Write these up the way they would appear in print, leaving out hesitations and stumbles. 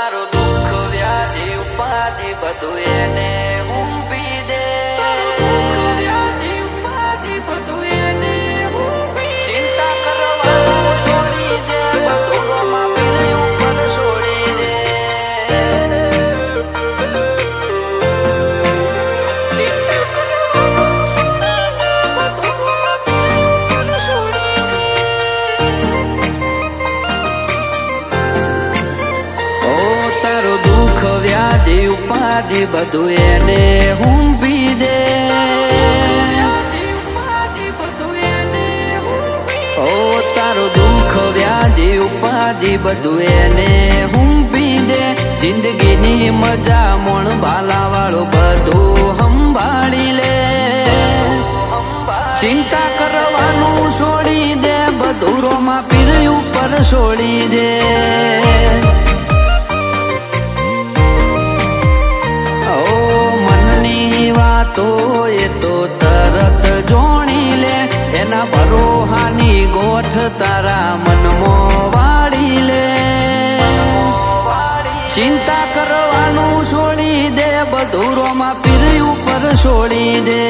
તારો દુઃખ વ્યાધિ ઉપાધિ બધું એને ઊંઘી દે, વ્યાધિ ઉપાધિ બધું એને ચિંતા કરવાનું છોડી દે, બધું રોમા પીર ઉપર છોડી દે. વ્યાધિ ઉપાધિ બધું એને ઊંઘી દે, ઓ તારો દુઃખ વ્યાધિ ઉપાધિ બધું એને ઊંઘી દે. જિંદગીની મજા મોણ ભાલા વાળું બધું સંભાળી લે, ચિંતા કરવાનું છોડી દે, બધું રોમા પીર ઉપર છોડી દે. તો એ તો તરત જોણી લે, એના ભરોહાની ગોઠ તારા મનમાં વાળી લે. ચિંતા કરવાનું છોડી દે, બધું રોમા પીર ઉપર છોડી દે.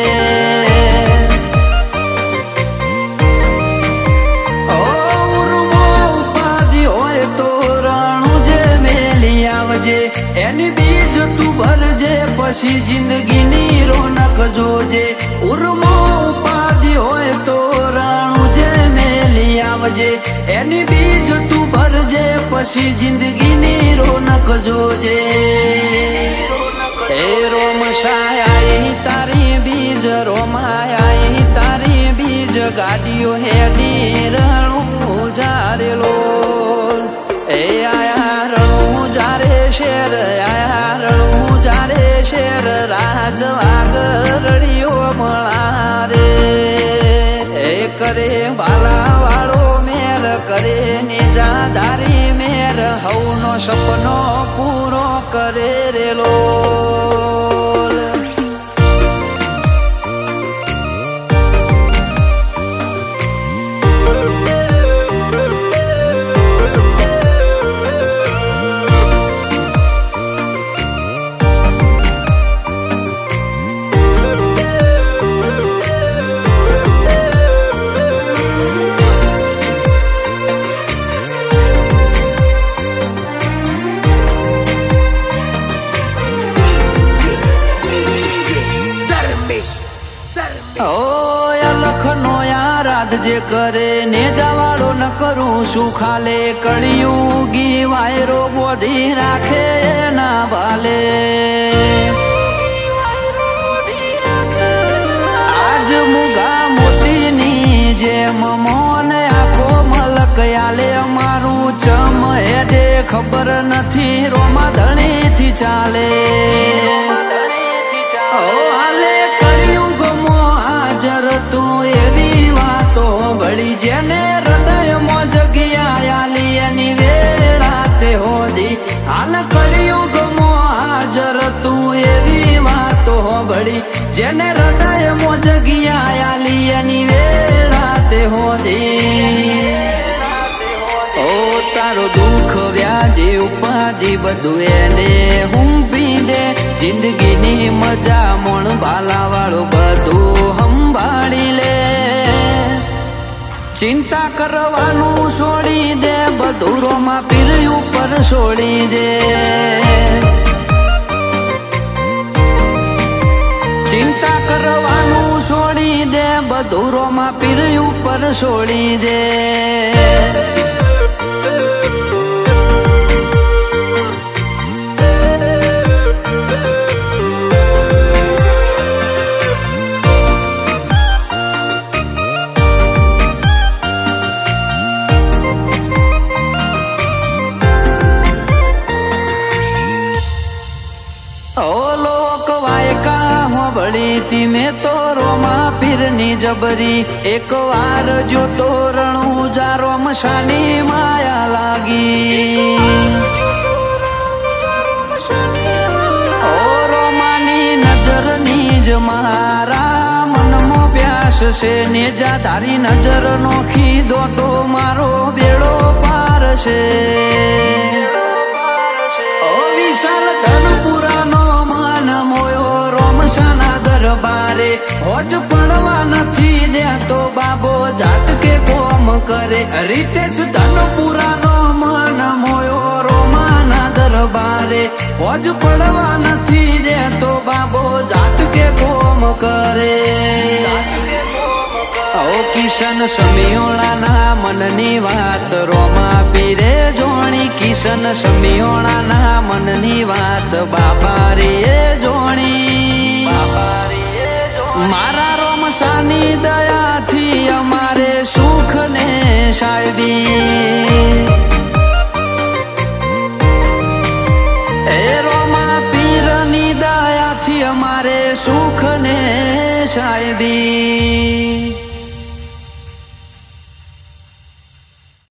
ઉપાધિ હોય તો રાણું જે મેલી આવજે, એની બીજ તું ભરજે, પછી જિંદગીની રોનક જોજે. ઉર્મો ઉપાધિ હોય તો રાણું જે મેલી આવજે, એની બીજ તું ભરજે, પછી જિંદગીની રોનક જોજે. એ રોમ શાય તારી બીજ, રોમાય તારી બીજ, ગાડીઓ હેડી રણું જારેલો. એ આયા રણું જારે શેર, આયા રણું જારે શેર, રાજ આગરડીઓ મળારે. એ કરે બાલા વાળો મેર, કરે નિજાદારી મેર, હવનો સપનો પૂરો કરે રેલો. જે કરે ને જવાડો ન કરું શું ખાલે, કળિયુગી વાયરો બોધી રાખે ના ભાલે. આજ મુગા મોતીની જેમ મોન આખો મલક આલે, અમારું ચમ હેડે ખબર નથી, રોમા ધણીથી ચાલે. હાલે કળિયુગમાં હાજર તું એવી વાતો વળી, જેને હૃદયમાં જગ્યા આલી એની વેળા તે હોદી. હાલ કળિયુગમાં હાજર તું એવી વાતો વળી, જેને હૃદયમાં જગ્યા આલી એની વેળા તે હોદી. ઓ તારો દુઃખ વ્યાધિ ઉપાધિ બધું એને ઊંઘી દે, જિંદગીની મજા મોણ ભાલા વાળું બધું સંભાળી લે. ચિંતા કરવાનું છોડી દે, બધું રોમા પીર ઉપર છોડી દે. ચિંતા કરવાનું છોડી દે, બધું રોમા પીર ઉપર છોડી દે. મેં તો રોમા પીરની જબરી, એક વાર જો તો રણું જા રોમશાની માયા લાગી. ઓ રોમાની નજરની જ મારા મનમાં પ્યાસ છે, નેજાધારી નજર નોખી દો તો મારો બેડો પાર છે. ઓ હોજ પડવા નથી દેતો બાબો જાત કે કોમ કરે રીતેશ ધનપુરાનો મન મોયો રોમાના દરબારે હોજ પડવા નથી દેતો બાબો જાત કે કોમ કરે ઓ કિશન સમિયોણાના મનની વાત રોમા પીરે જોણી કિશન સમિયોણાના મનની વાત બાબા રે જોણી મારા રોમસાની દયાથી અમારે સુખ ને સાહેબી એ રોમા પીરની દયાથી અમારે સુખ ને સાહેબી